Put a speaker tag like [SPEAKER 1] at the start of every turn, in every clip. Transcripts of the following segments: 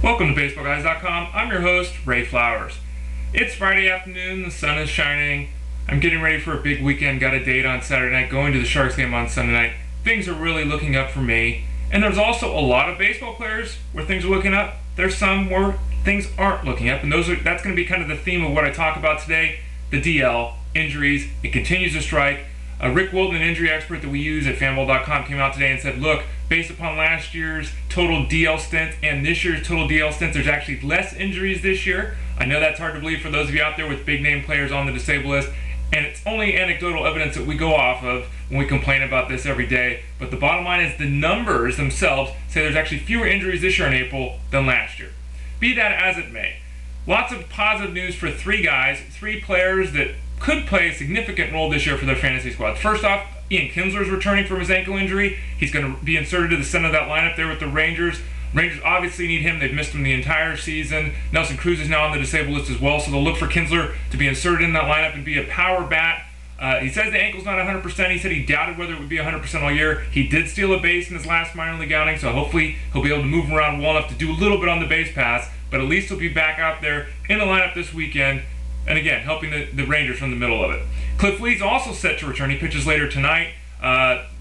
[SPEAKER 1] Welcome to BaseballGuys.com. I'm your host, Ray Flowers. It's Friday afternoon, the sun is shining. I'm getting ready for a big weekend, got a date on Saturday night, going to the Sharks game on Sunday night. Things are really looking up for me. And there's also a lot of baseball players where things are looking up. There's some where things aren't looking up, and that's going to be kind of the theme of what I talk about today, the DL, injuries. It continues to strike. Rick Wilton, an injury expert that we use at fanball.com, came out today and said, look, based upon last year's total DL stint and this year's total DL stint, there's actually less injuries this year. I know that's hard to believe for those of you out there with big name players on the disabled list, and it's only anecdotal evidence that we go off of when we complain about this every day. But the bottom line is the numbers themselves say there's actually fewer injuries this year in April than last year. Be that as it may, lots of positive news for three players that could play a significant role this year for their fantasy squad. First off, Ian Kinsler is returning from his ankle injury. He's going to be inserted to the center of that lineup there with the Rangers. Rangers obviously need him. They've missed him the entire season. Nelson Cruz is now on the disabled list as well, so they'll look for Kinsler to be inserted in that lineup and be a power bat. He says the ankle's not 100%. He said he doubted whether it would be 100% all year. He did steal a base in his last minor league outing, so hopefully he'll be able to move around well enough to do a little bit on the base pass, but at least he'll be back out there in the lineup this weekend, and again, helping the Rangers from the middle of it. Cliff Lee's also set to return. He pitches later tonight.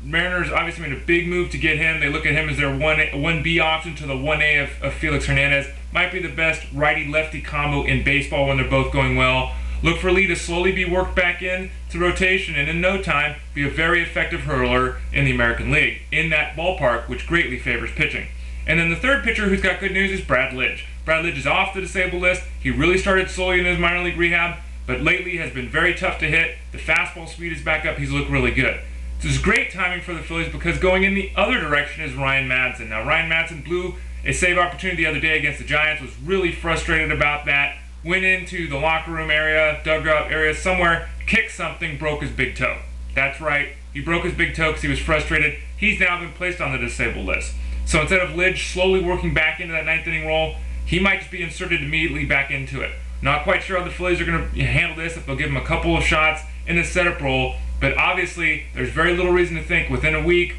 [SPEAKER 1] Mariners obviously made a big move to get him. They look at him as their 1B option to the 1A of Felix Hernandez. Might be the best righty-lefty combo in baseball when they're both going well. Look for Lee to slowly be worked back in to rotation and in no time be a very effective hurler in the American League in that ballpark, which greatly favors pitching. And then the third pitcher who's got good news is Brad Lidge. Brad Lidge is off the disabled list. He really started slowly in his minor league rehab, but lately has been very tough to hit. The fastball speed is back up. He's looked really good. This is great timing for the Phillies because going in the other direction is Ryan Madson. Now, Ryan Madson blew a save opportunity the other day against the Giants, was really frustrated about that, went into the locker room area, dugout area somewhere, kicked something, broke his big toe. That's right, he broke his big toe because he was frustrated. He's now been placed on the disabled list. So instead of Lidge slowly working back into that ninth inning role, he might just be inserted immediately back into it. Not quite sure how the Phillies are going to handle this, if they'll give him a couple of shots in the setup role, but obviously there's very little reason to think within a week,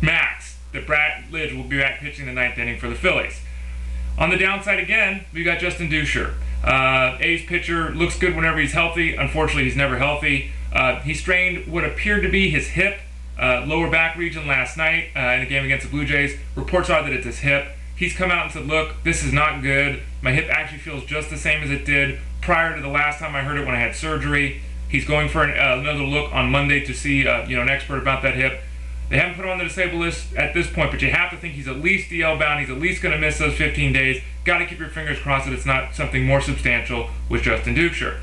[SPEAKER 1] max, that Brad Lidge will be back pitching the ninth inning for the Phillies. On the downside again, we got Justin Duchscherer. A's pitcher, looks good whenever he's healthy. Unfortunately, he's never healthy. He strained what appeared to be his hip, lower back region last night in a game against the Blue Jays. Reports are that it's his hip. He's come out and said, look, this is not good. My hip actually feels just the same as it did prior to the last time I heard it when I had surgery. He's going for another look on Monday to see an expert about that hip. They haven't put him on the disabled list at this point, but you have to think he's at least DL bound. He's at least going to miss those 15 days. Got to keep your fingers crossed that it's not something more substantial with Justin Duchscherer.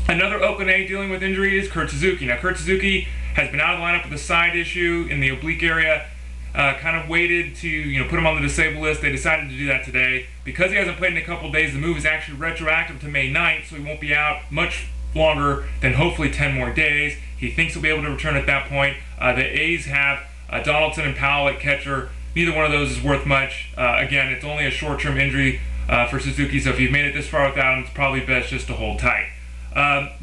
[SPEAKER 1] Another Oakland A dealing with injury is Kurt Suzuki. Now, Kurt Suzuki has been out of the lineup with a side issue in the oblique area. Kind of waited to put him on the disabled list. They decided to do that today. Because he hasn't played in a couple days, the move is actually retroactive to May 9th, so he won't be out much longer than hopefully 10 more days. He thinks he'll be able to return at that point. The A's have Donaldson and Powell at catcher. Neither one of those is worth much. Again, it's only a short-term injury for Suzuki, so if you've made it this far without him, it's probably best just to hold tight.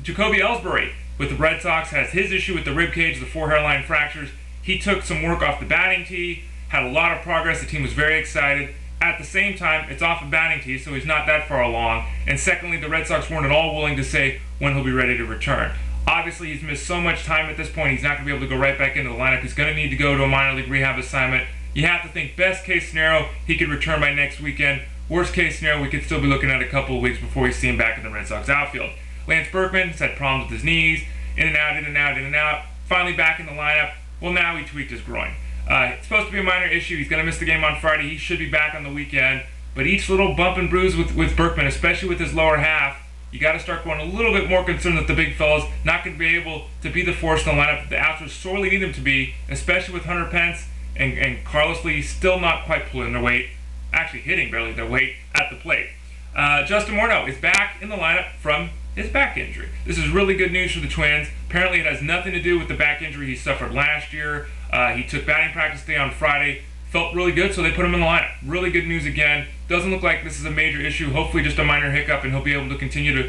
[SPEAKER 1] Jacoby Ellsbury with the Red Sox has his issue with the rib cage, the 4 hairline fractures. He took some work off the batting tee, had a lot of progress. The team was very excited. At the same time, it's off the batting tee, so he's not that far along. And secondly, the Red Sox weren't at all willing to say when he'll be ready to return. Obviously, he's missed so much time at this point, he's not going to be able to go right back into the lineup. He's going to need to go to a minor league rehab assignment. You have to think best case scenario, he could return by next weekend. Worst case scenario, we could still be looking at a couple of weeks before we see him back in the Red Sox outfield. Lance Berkman has had problems with his knees, in and out, in and out, in and out. Finally back in the lineup. Well, now he tweaked his groin. It's supposed to be a minor issue. He's going to miss the game on Friday. He should be back on the weekend. But each little bump and bruise with Berkman, especially with his lower half, you got to start going a little bit more concerned that the big fella's not going to be able to be the force in the lineup that the Astros sorely need him to be, especially with Hunter Pence and Carlos Lee still not quite pulling their weight, actually hitting barely their weight at the plate. Justin Morneau is back in the lineup from his back injury. This is really good news for the Twins. Apparently it has nothing to do with the back injury he suffered last year. He took batting practice day on Friday, felt really good, so they put him in the lineup. Really good news again. Doesn't look like this is a major issue. Hopefully just a minor hiccup, and he'll be able to continue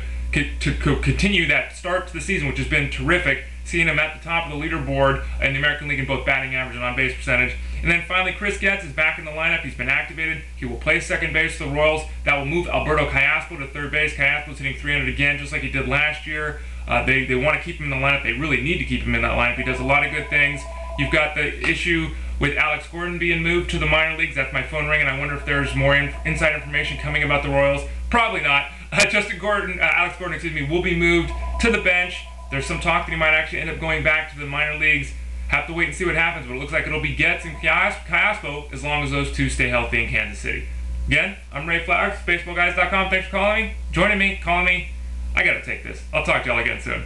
[SPEAKER 1] that start to the season, which has been terrific. Seeing him at the top of the leaderboard in the American League in both batting average and on-base percentage. And then finally, Chris Getz is back in the lineup. He's been activated. He will play second base for the Royals. That will move Alberto Callaspo to third base. Callaspo's hitting 300 again, just like he did last year. They want to keep him in the lineup. They really need to keep him in that lineup. He does a lot of good things. You've got the issue with Alex Gordon being moved to the minor leagues. That's my phone ringing. I wonder if there's more inside information coming about the Royals. Probably not. Alex Gordon, will be moved to the bench. There's some talk that he might actually end up going back to the minor leagues. Have to wait and see what happens, but it looks like it'll be Getz and Callaspo as long as those two stay healthy in Kansas City. Again, I'm Ray Flowers, baseballguys.com. Thanks for calling me, joining me, calling me. I gotta take this. I'll talk to y'all again soon.